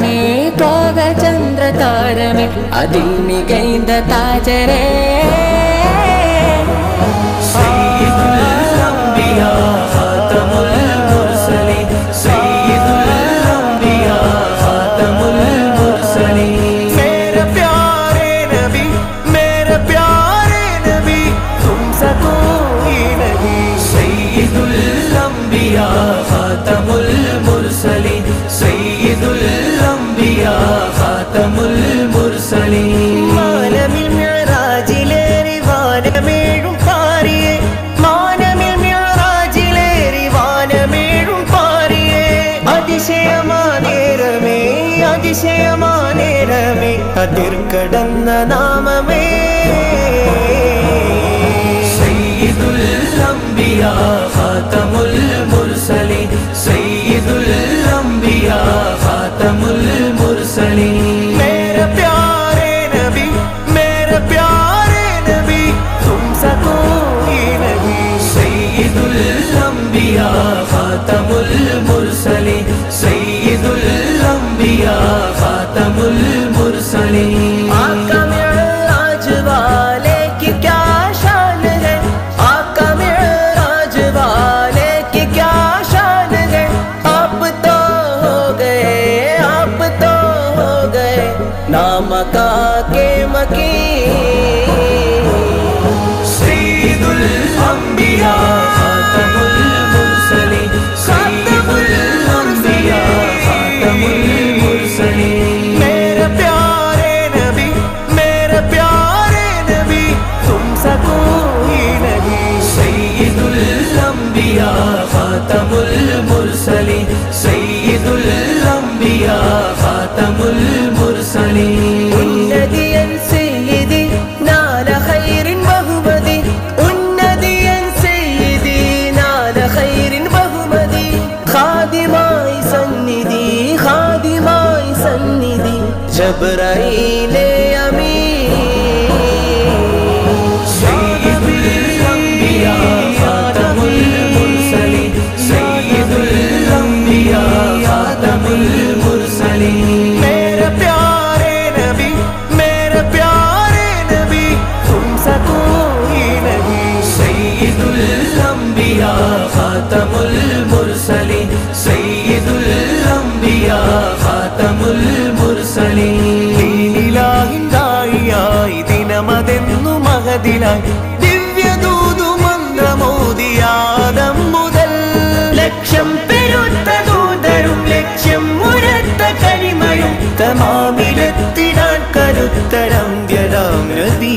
താരമേ തോക ചന്ദ്ര താരമേ അതിൽ മികൈന്ത താജരേ മാനമിൽ മിഅ്റാജിലേറി വാനമേഴും പാറിയേ മാനമിൽ മിഅ്റാജിലേറി വാനമേഴും പാറിയേ അതിശയമാനേരമേ അതിശയമാനേരമേ അതിർക്കടന്ന നാമമേ സയ്യിദുൽ അംബിയാ ഖാതമുൽ മുർസലീൻ സയ്യിദുൽ അംബിയാ ഖാതമുൽ മുർസലീൻ ഖാതമുൽ മുർസലീൻ സയ്യിദുൽ അംബിയാ ഖാതമുൽ മുർസലീൻ आका मिअराज वाले की क्या शान है आका मिअराज वाले की क्या शान है आप तो हो गए नामका के मकीन सയ്യിദുൽ അംബിയാ ഖാതമുൽ മുർസലീൻ സയ്യിദുൽ അംബിയാ ഖാതമുൽ മുർസലീൻ मेरे प्यारे नबी तुमसा कोई नहीं സയ്യിദുൽ അംബിയാ ഖാതമുൽ മുർസലീൻ സയ്യിദുൽ അംബിയാ ഖാതമുൽ മുർസലീൻ ഉന്നതിയൻ സയ്യിദി നാല ഖൈറിൻ ബഹുമതി ഉന്നതിയൻ സയ്യിദി നാല ഖൈറിൻ ബഹുമതി ഖാദിമായി സന്നിധി ജബ്രായീലേ അമീൻ സയ്യിദുൽ അംബിയാ ഖാതമുൽ മുർസലീൻ സയ്യിദുൽ അംബിയാ ഖാതമുൽ മുർസലീൻ मेरे प्यारे नबी तुमसा कोई नहीं സയ്യിദുൽ അംബിയാ ഖാതമുൽ മുർസലീൻ സയ്യിദുൽ അംബിയാ ഖാതമുൽ മുർസലീൻ ദീനിലാഹിന്ദായിയായി ദിനമതെന്നു മഹദിലായി ദിവ്യദൂതു മന്ത്രമോദിയാദം മുതൽ ലക്ഷം പെരുത്ത ദൂതരും ലക്ഷ്യം ഉരത്ത കലിമയും തമാമിലെത്തിടാൻ കരുത്തരം നബി